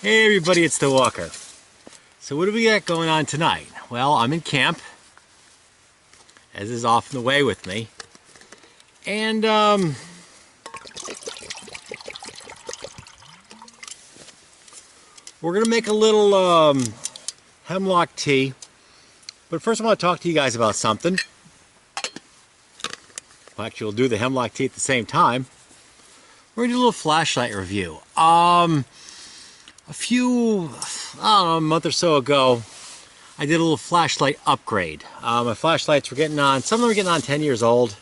Hey everybody, it's the Walker. So what do we got going on tonight? Well, I'm in camp, as is often the way with me. And we're gonna make a little hemlock tea. But first I want to talk to you guys about something. Well, actually, we'll do the hemlock tea at the same time. We're gonna do a little flashlight review. A month or so ago, I did a little flashlight upgrade. My flashlights were getting on, some of them were getting on 10 years old.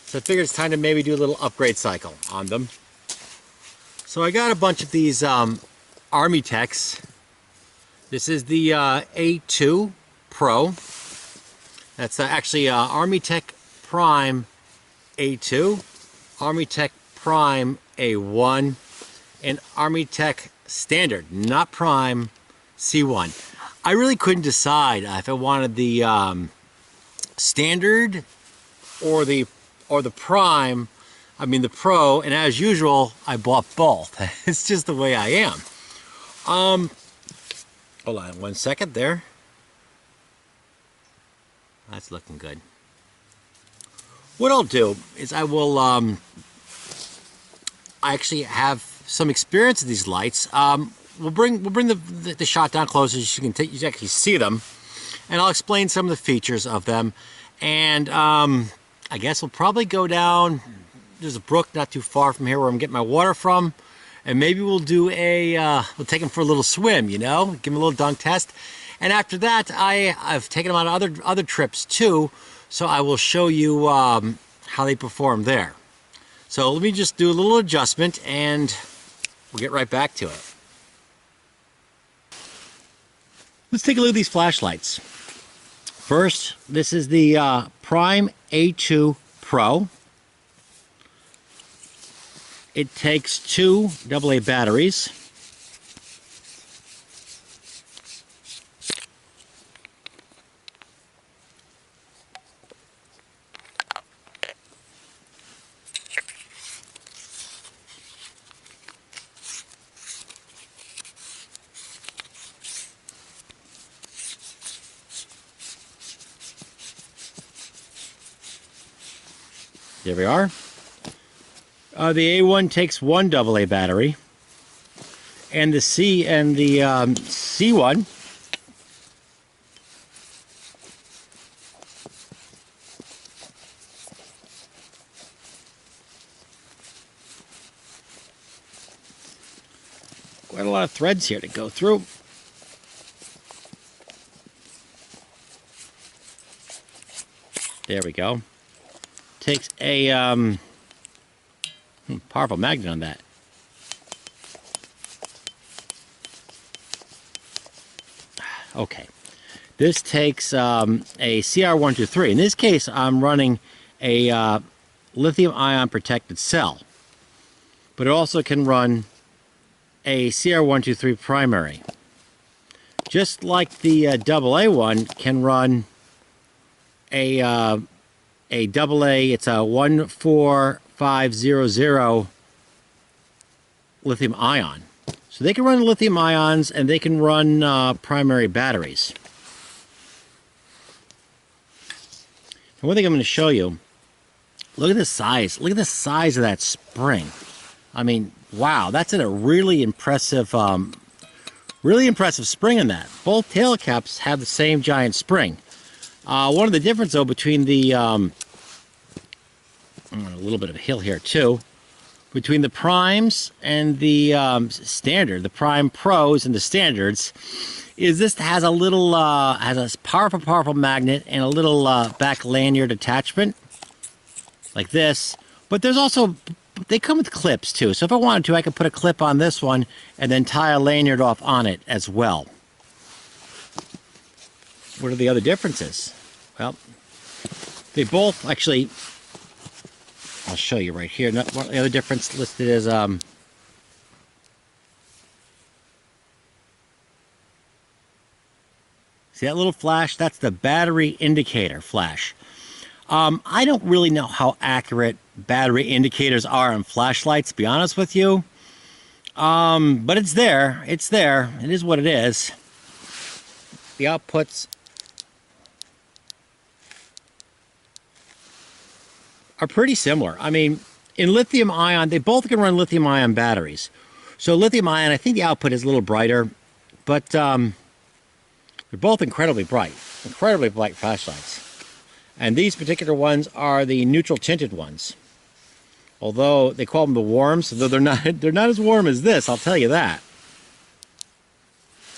So I figured it's time to maybe do a little upgrade cycle on them. So I got a bunch of these ArmyTeks. This is the A2 Pro. That's actually ArmyTek Prime A2, ArmyTek Prime A1, and ArmyTek Standard, not Prime C1. I really couldn't decide if I wanted the Standard or the Prime. I mean the Pro, and as usual, I bought both. It's just the way I am. Hold on 1 second there. That's looking good. What I'll do is I will I actually have some experience with these lights. We'll bring the shot down closer so you can actually see them, and I'll explain some of the features of them. And I guess we'll probably go down. There's a brook not too far from here where I'm getting my water from, and maybe we'll do we'll take them for a little swim. You know, give them a little dunk test. And after that, I've taken them on other trips too, so I will show you how they perform there. So let me just do a little adjustment and we'll get right back to it. Let's take a look at these flashlights. First, this is the Prime A2 Pro. It takes 2 AA batteries. There we are. The A1 takes 1 AA battery, and the C1 quite a lot of threads here to go through. There we go. Takes a powerful magnet on that. Okay, this takes a CR123. In this case, I'm running a lithium-ion protected cell, but it also can run a CR123 primary. Just like the AA one can run a AA, it's a 14500 lithium ion. So they can run lithium ions and they can run primary batteries. And one thing I'm going to show you, look at the size. Look at the size of that spring. I mean, wow, that's a really impressive spring in that. Both tail caps have the same giant spring. One of the differences, though, between the a little bit of a hill here too, between the primes and the standard, the Prime Pros and the standards, is this has a little has a powerful magnet and a little back lanyard attachment like this. But there's also, they come with clips too. So if I wanted to, I could put a clip on this one and then tie a lanyard off on it as well. What are the other differences? Well, they both actually, I'll show you right here. One the other difference listed is see that little flash? That's the battery indicator flash. I don't really know how accurate battery indicators are on flashlights, to be honest with you. But it's there. It's there. It is what it is. The outputs are pretty similar. I mean, in lithium ion, they both can run lithium ion batteries. So lithium ion, I think the output is a little brighter, but they're both incredibly bright flashlights. And these particular ones are the neutral tinted ones. Although they call them the warms, though they're not as warm as this, I'll tell you that.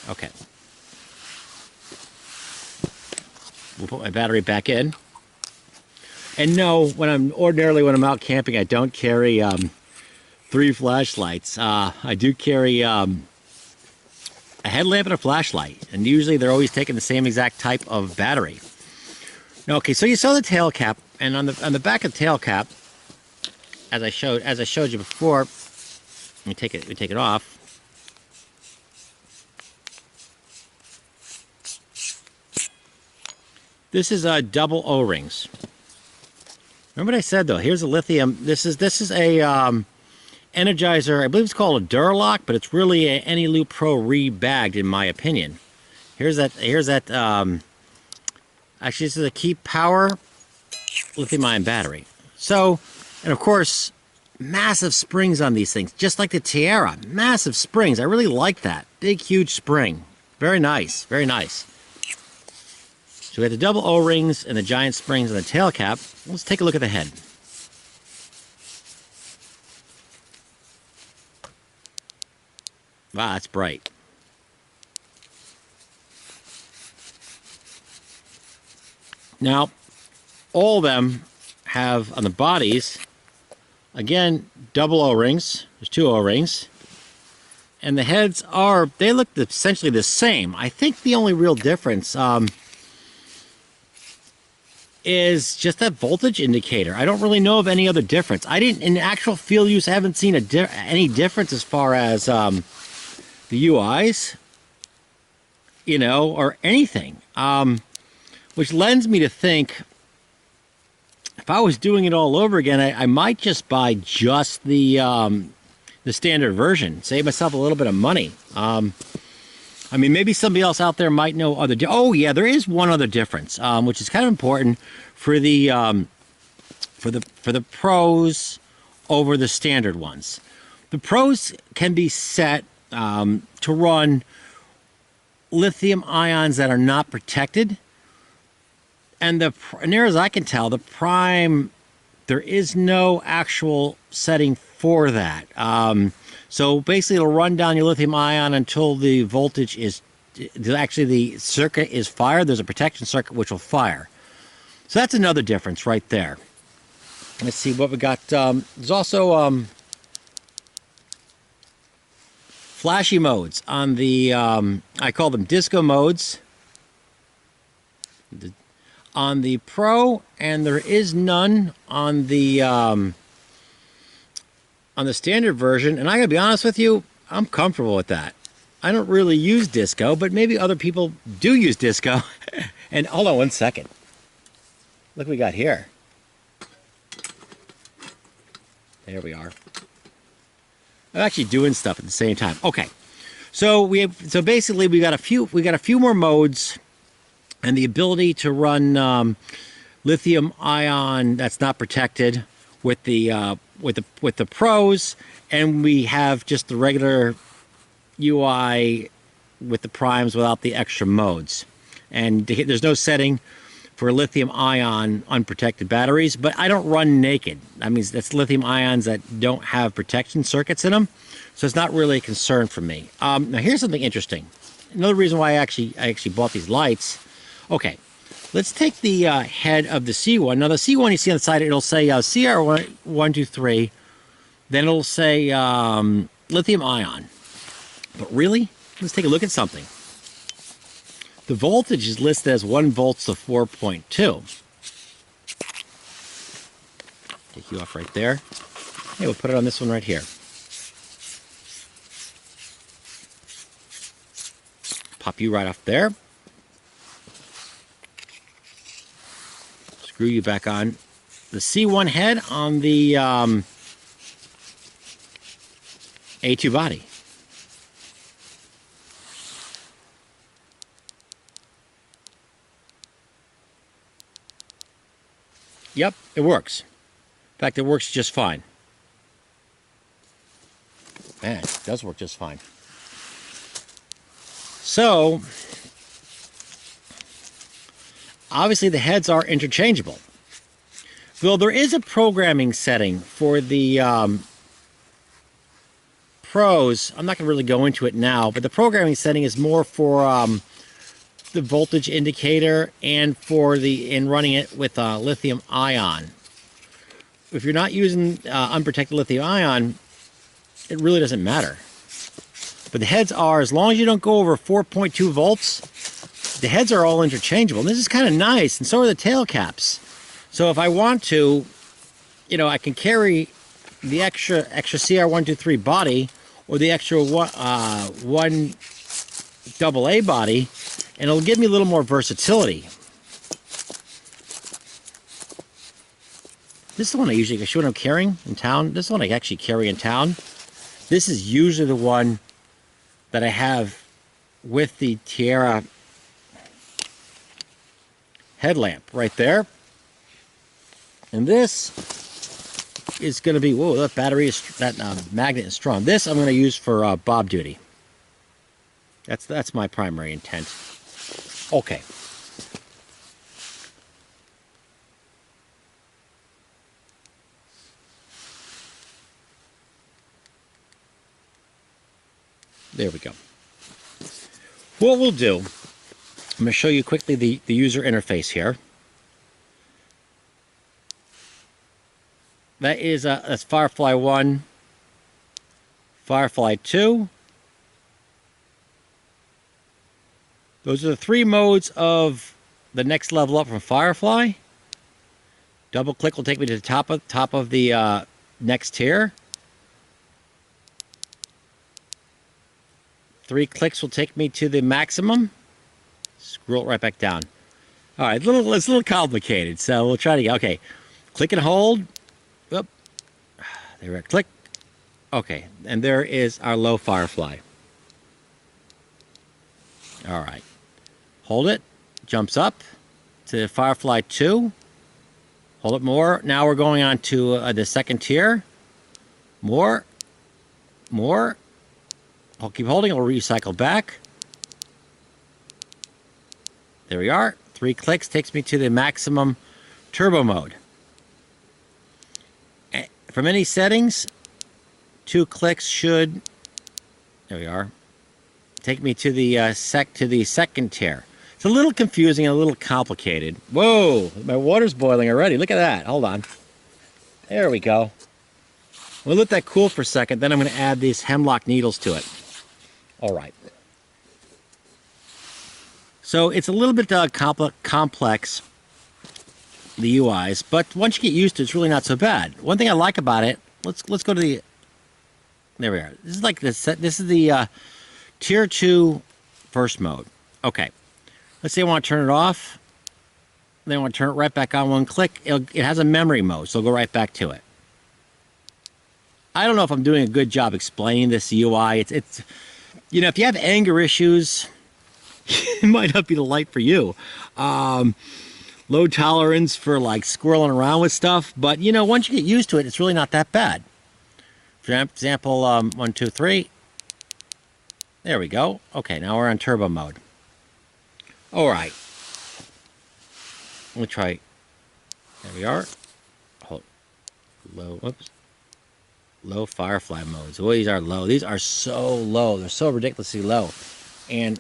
Okay. We'll put my battery back in. And no, when I'm out camping, I don't carry 3 flashlights. I do carry a headlamp and a flashlight, and usually they're always taking the same exact type of battery. Okay, so you saw the tail cap, and on the back of the tail cap, as I showed you before, let me take it off. This is double O-rings. Remember what I said though? Here's a lithium. This is a Energizer. I believe it's called a Duralock, but it's really a Anyloop Pro rebagged, in my opinion. Here's that. Actually, this is a Keep Power lithium-ion battery. So, and of course, massive springs on these things, just like the Tiara. Massive springs. I really like that. Big, huge spring. Very nice. Very nice. So we have the double O-rings and the giant springs on the tail cap. Let's take a look at the head. Wow, that's bright. Now, all of them have, on the bodies, again, double O-rings. There's 2 O-rings. And the heads they look essentially the same. I think the only real difference is just that voltage indicator. I don't really know of any other difference. In actual field use, I haven't seen any difference as far as the UIs, or anything. Which lends me to think, if I was doing it all over again, I might just buy just the standard version, save myself a little bit of money. I mean, maybe somebody else out there might know other. Oh yeah, there is one other difference, which is kind of important for the pros over the standard ones. The pros can be set to run lithium ions that are not protected, and near as I can tell, the prime, there is no actual setting for that. So basically, it'll run down your lithium ion until the voltage actually the circuit is fired. There's a protection circuit which will fire. So that's another difference right there. Let's see what we got. There's also flashy modes on the, I call them disco modes, on the Pro, and there is none on the standard version. And I gotta be honest with you, I'm comfortable with that. I don't really use disco, but maybe other people do use disco. And hold on one second. Look what we got here. There we are. I'm actually doing stuff at the same time. Okay, so basically we got a few more modes, and the ability to run lithium ion that's not protected with the pros, and we have just the regular UI with the primes without the extra modes. And there's no setting for lithium ion unprotected batteries, but I don't run naked. I mean, that's lithium ions that don't have protection circuits in them, so it's not really a concern for me. Now here's something interesting. Another reason why I actually bought these lights. Okay, let's take the head of the C1. Now the C1 you see on the side, it'll say CR123, then it'll say lithium ion. But really, let's take a look at something. The voltage is listed as 1 volts to 4.2. Take you off right there. Hey, we'll put it on this one right here. Pop you right off there. Screw you back on the C1 head on the A2 body. Yep, it works. In fact, it works just fine. Man, it does work just fine. So, obviously the heads are interchangeable. Though there is a programming setting for the pros. I'm not going to really go into it now, but the programming setting is more for the voltage indicator and for in running it with lithium ion. If you're not using unprotected lithium ion, it really doesn't matter. But the heads are, as long as you don't go over 4.2 volts, the heads are all interchangeable. And this is kind of nice, and so are the tail caps. So if I want to, you know, I can carry the extra CR123 body or the extra one AA body, and it'll give me a little more versatility. This is the one I usually, what I'm carrying in town. This is the one I actually carry in town. This is usually the one that I have with the Tierra headlamp right there. And this is going to be, whoa, that battery is, that magnet is strong. This I'm going to use for bob duty. That's my primary intent. Okay. There we go. What we'll do, I'm going to show you quickly the user interface here. That is that's Firefly 1, Firefly 2. Those are the 3 modes of the next level up from Firefly. Double click will take me to the top of the next tier. 3 clicks will take me to the maximum. Scroll it right back down. All right, it's a little complicated, so we'll try to go. Okay, click and hold. Oop. There we are. Click. Okay, and there is our low Firefly. All right. Hold it. Jumps up to Firefly 2. Hold it more. Now we're going on to the second tier. More. More. I'll keep holding. It'll recycle back. There we are. 3 clicks takes me to the maximum turbo mode. From any settings, 2 clicks should, there we are, take me to the second tier. It's a little confusing and a little complicated. Whoa, my water's boiling already. Look at that. Hold on. There we go. We'll let that cool for a second. Then I'm going to add these hemlock needles to it. All right. So it's a little bit complex, the UIs, but once you get used to it, it's really not so bad. One thing I like about it, let's go to the, there we are. This is like this is the tier 2 first mode. Okay. Let's say I want to turn it off. Then I want to turn it right back on. 1 click. It has a memory mode, so I'll go right back to it. I don't know if I'm doing a good job explaining this UI. It's you know, if you have anger issues, it might not be the light for you. Low tolerance for like squirreling around with stuff, but you know, once you get used to it, it's really not that bad. For example, 1, 2, 3. There we go. Okay, now we're on turbo mode. All right. Let me try. There we are. Hold. Low. Whoops. Low Firefly modes. Oh, these are low. These are so low. They're so ridiculously low. And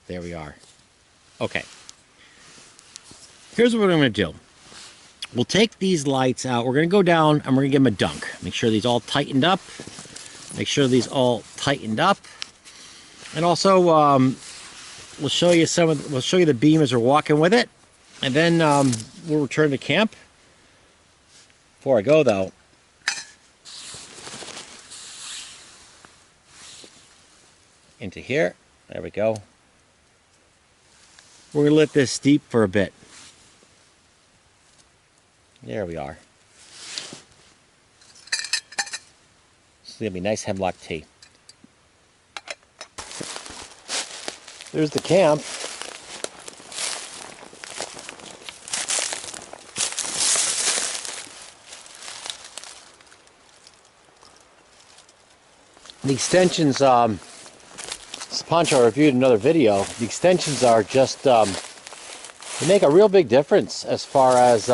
there we are. Okay. Here's what I'm going to do. We'll take these lights out. We're going to go down and we're going to give them a dunk. Make sure these all tightened up. Make sure these all tightened up. And also, we'll show you we'll show you the beam as we're walking with it. And then we'll return to camp. Before I go though, into here. There we go. We're going to let this steep for a bit. There we are. This is going to be nice hemlock tea. There's the camp. The extensions, this Poncho reviewed another video. The extensions are just, they make a real big difference as far as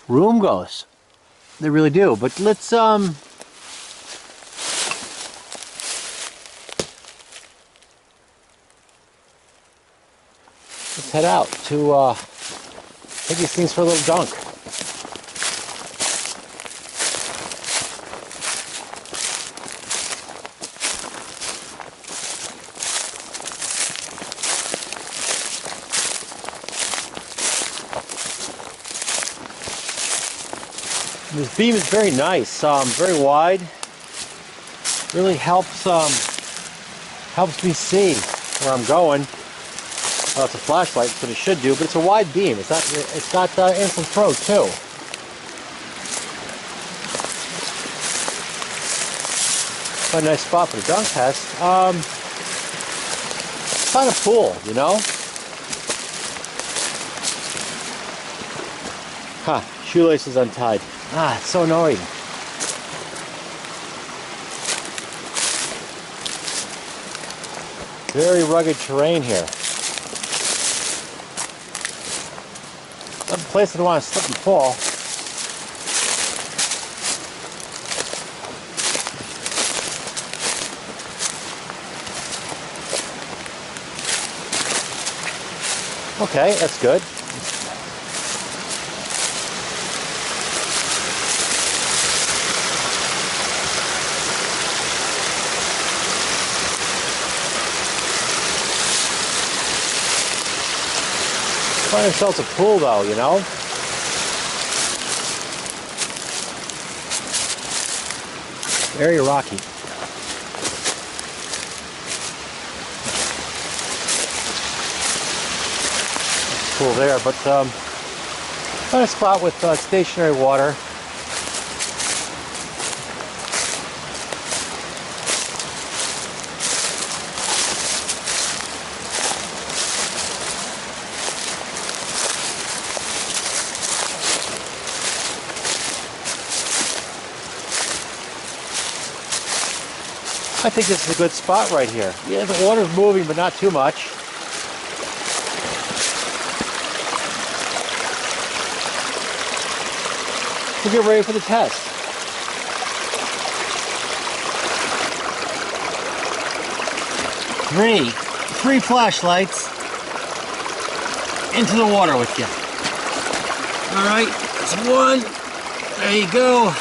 room goes. They really do. But let's head out to take these things for a little dunk. This beam is very nice, very wide. Really helps me see where I'm going. Well, it's a flashlight, so it should do, but it's a wide beam. It's got instant throw too. Quite a nice spot for the dunk test. It's kind of cool, you know. Huh? Shoelace is untied. Ah, it's so annoying. Very rugged terrain here. Not a place I don't want to slip and fall. Okay, that's good. Find ourselves a pool though, you know? Very rocky. Pool there, but find a spot with stationary water. I think this is a good spot right here. Yeah, the water's moving, but not too much. We'll get ready for the test. Three flashlights into the water with you. All right, it's 1. There you go.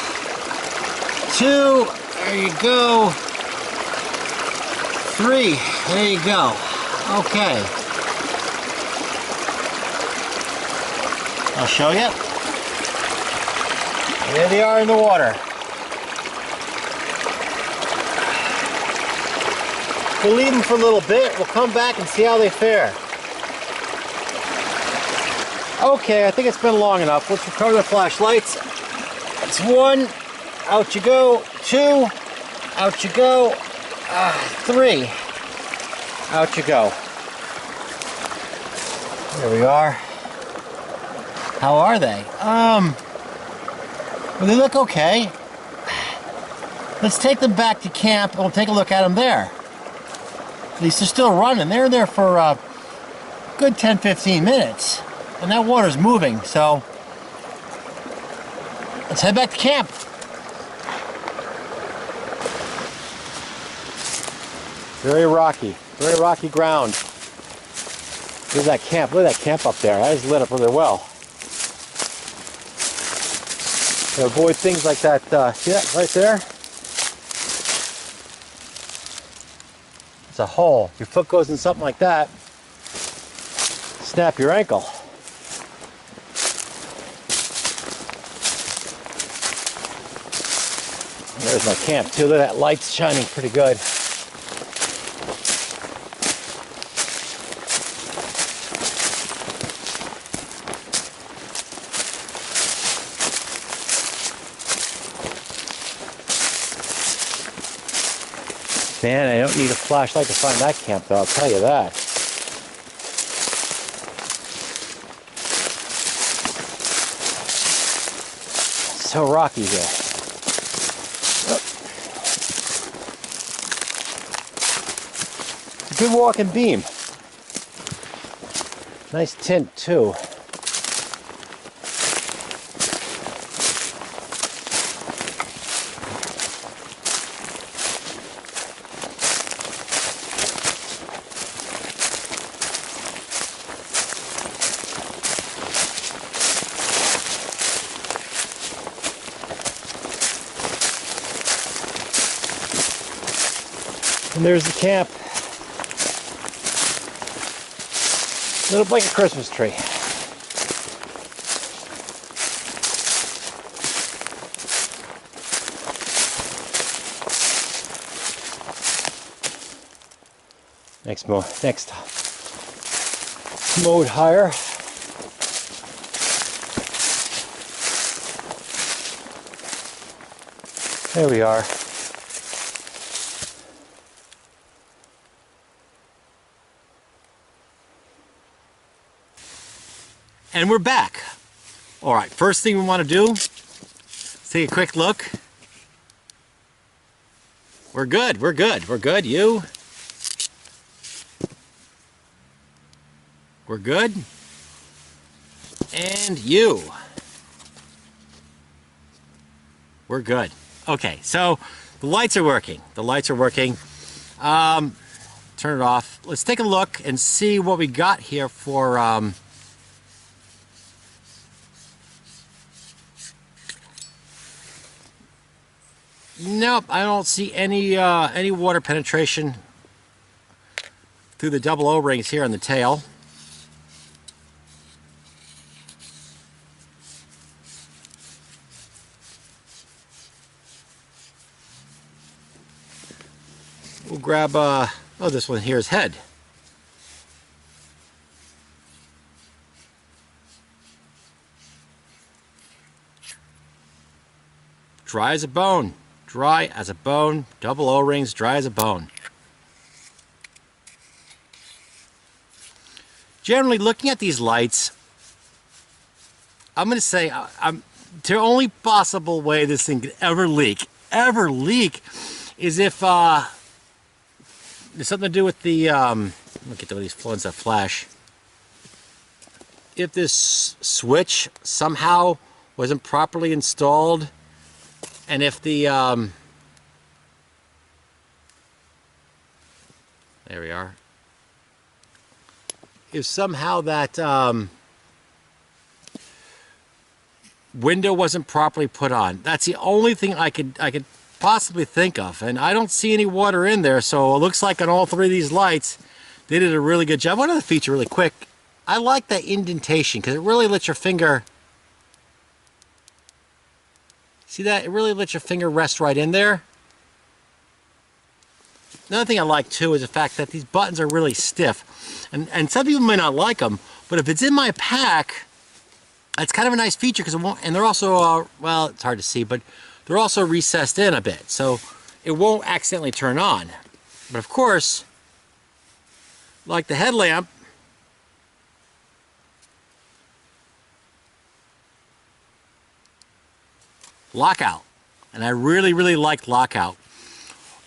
2. There you go. 3. There you go. Okay. I'll show you. There they are in the water. We'll leave them for a little bit. We'll come back and see how they fare. Okay, I think it's been long enough. Let's recover the flashlights. It's 1. Out you go. 2. Out you go. 3. Out you go. There we are. How are they? Well, they look okay. Let's take them back to camp and we'll take a look at them there. At least they're still running. They're there for a good 10-15 minutes. And that water's moving, so let's head back to camp. Very rocky ground. There's that camp. Look at that camp up there. That is lit up really well. To avoid things like that, see that right there? It's a hole. Your foot goes in something like that, snap your ankle. There's my camp too. Look at that light's shining pretty good. Man, I don't need a flashlight to find that camp though, I'll tell you that. So rocky here. Good walking beam. Nice tint too. And there's the camp. Looks like a Christmas tree. Next mode higher. There we are. And we're back. All right, first thing we want to do is take a quick look. We're good, we're good, we're good. You? We're good. And you? We're good. Okay, so the lights are working. The lights are working. Turn it off. Let's take a look and see what we got here for nope, I don't see any water penetration through the double O-rings here on the tail. We'll grab oh, this one here is head. Dry as a bone. Dry as a bone. Double O-rings, dry as a bone. Generally, looking at these lights, I'm going to say the only possible way this thing could ever leak, is if there's something to do with the look at these ones that flash. If this switch somehow wasn't properly installed, and if the there we are. If somehow that window wasn't properly put on, that's the only thing I could possibly think of. And I don't see any water in there, so it looks like on all three of these lights, they did a really good job. One other feature, really quick, I like that indentation because it really lets your finger. See that? It really lets your finger rest right in there. Another thing I like too is the fact that these buttons are really stiff. And some people may not like them, but if it's in my pack, it's kind of a nice feature because it won't, and they're also, well, it's hard to see, but they're also recessed in a bit, so it won't accidentally turn on. But of course, like the headlamp, lockout. And I really, really like lockout.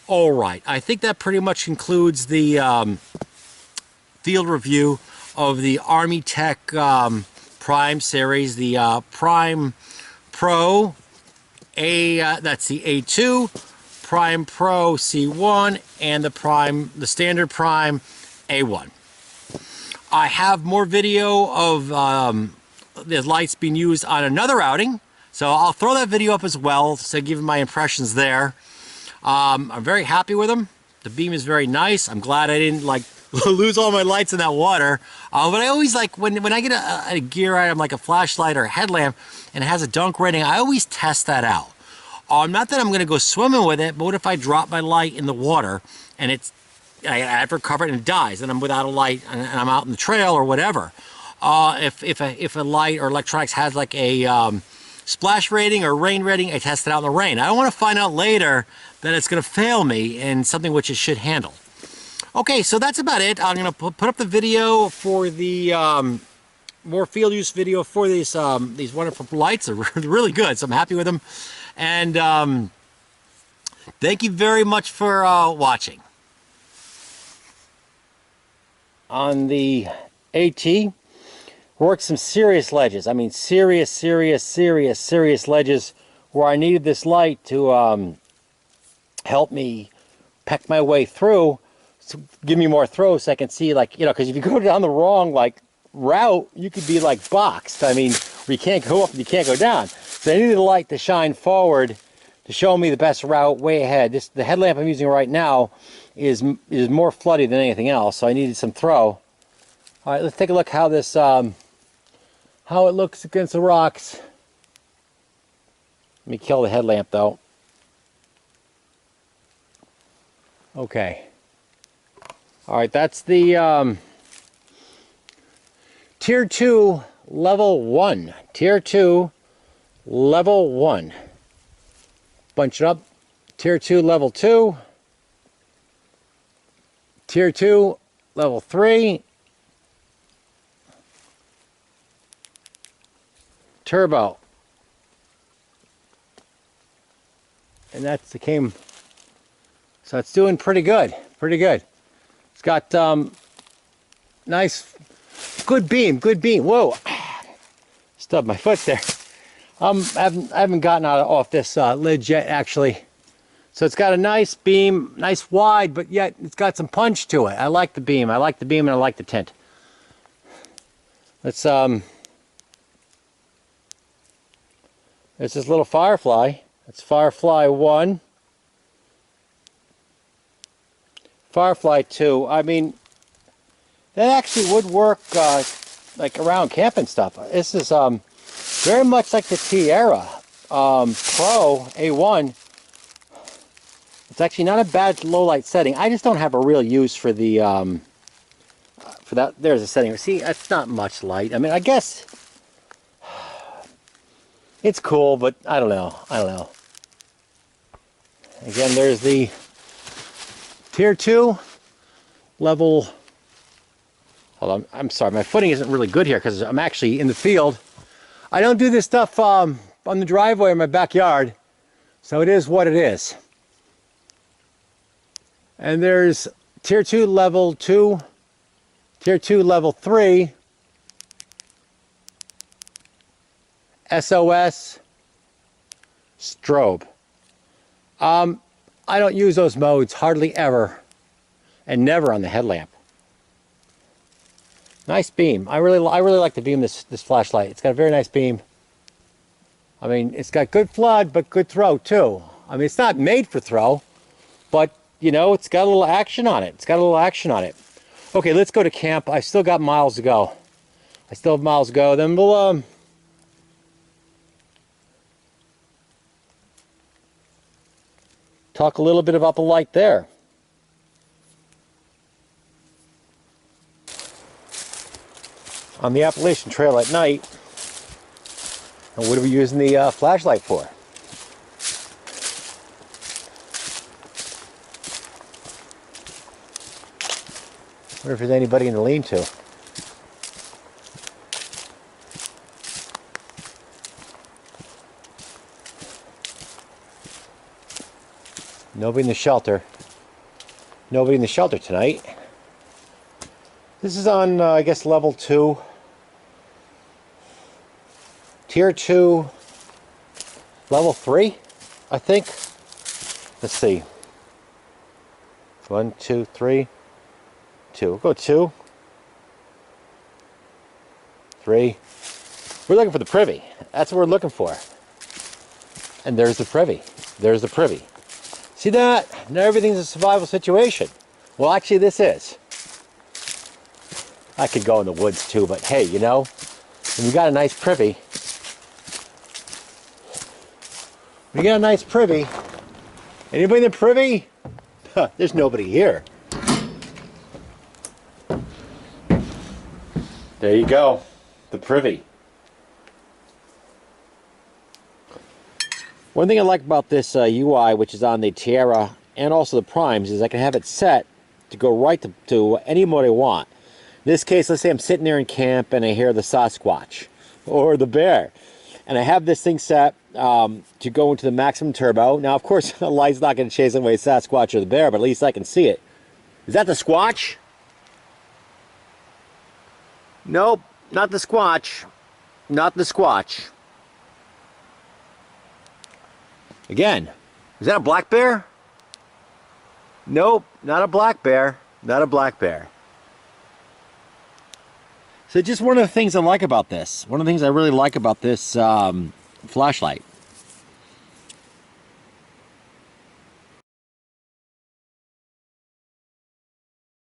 All right, I think that pretty much concludes the field review of the ArmyTek Prime series, the Prime Pro that's the A2, Prime Pro C1, and the standard Prime A1. I have more video of the lights being used on another outing, so I'll throw that video up as well to give my impressions there. I'm very happy with them. The beam is very nice. I'm glad I didn't like lose all my lights in that water. But I always like when I get a gear item like a flashlight or a headlamp and it has a dunk rating, I always test that out. Not that I'm going to go swimming with it, but what if I drop my light in the water and I ever cover it and it dies, and I'm without a light and I'm out in the trail or whatever. If a light or electronics has like a splash rating or rain rating, I test it out in the rain. I don't want to find out later that it's going to fail me in something which it should handle. Okay, so that's about it. I'm going to put up the video for the more field use video for these wonderful lights. They're really good, so I'm happy with them. And thank you very much for watching. On the AT, worked some serious ledges. I mean, serious ledges where I needed this light to help me peck my way through, so give me more throw so I can see, like, you know, because if you go down the wrong, like, route, you could be, like, boxed. I mean, where you can't go up and you can't go down. So I needed a light to shine forward to show me the best route way ahead. The headlamp I'm using right now is more floody than anything else, so I needed some throw. All right, let's take a look how this how it looks against the rocks. Let me kill the headlamp though. Okay. All right, that's the Tier 2 Level 1. Tier 2 Level 1. Bunch it up. Tier 2 Level 2. Tier 2 Level 3. Turbo. And that's the came. So it's doing pretty good. Pretty good. It's got nice, good beam. Good beam. Whoa. Stubbed my foot there. I haven't gotten off this lid yet, actually. So it's got a nice beam, nice wide, but yet it's got some punch to it. I like the beam. I like the beam and I like the tint. Let's there's this little Firefly. That's Firefly 1. Firefly 2. I mean, that actually would work like around camping stuff. This is very much like the Tierra Pro A1. It's actually not a bad low light setting. I just don't have a real use for the for that. There's a setting. See, that's not much light. I mean, I guess it's cool, but I don't know. I don't know. Again, there's the Tier 2 level. Hold on. I'm sorry. My footing isn't really good here because I'm actually in the field. I don't do this stuff on the driveway in my backyard, so it is what it is. And there's Tier 2 Level 2, Tier 2 Level 3, SOS, strobe. I don't use those modes hardly ever, and never on the headlamp. Nice beam. I really like the beam this flashlight. It's got a very nice beam. I mean, it's got good flood, but good throw too. I mean, it's not made for throw, but you know, it's got a little action on it. It's got a little action on it. Okay, let's go to camp. I still got miles to go. I still have miles to go. Then we'll talk a little bit about the light there. On the Appalachian Trail at night, and what are we using the flashlight for? I wonder if there's anybody in the lean-to. Nobody in the shelter. Nobody in the shelter tonight. This is on, I guess, level 2. Tier 2, level 3, I think. Let's see. 1, 2, 3, 2. We'll go 2, 3. We're looking for the privy. That's what we're looking for. And there's the privy. There's the privy. See that? Now everything's a survival situation. Well, actually, this is. I could go in the woods too, but hey, you know, when you got a nice privy, anybody in the privy? Huh, there's nobody here. There you go, the privy. One thing I like about this UI, which is on the Tierra and also the Primes, is I can have it set to go right to any mode I want. In this case, let's say I'm sitting there in camp and I hear the Sasquatch or the bear. And I have this thing set to go into the maximum turbo. Now, of course, the light's not going to chase away Sasquatch or the bear, but at least I can see it. Is that the Squatch? Nope, not the Squatch. Not the Squatch. Again, is that a black bear? Nope, not a black bear. Not a black bear. So just one of the things I like about this. One of the things I really like about this flashlight.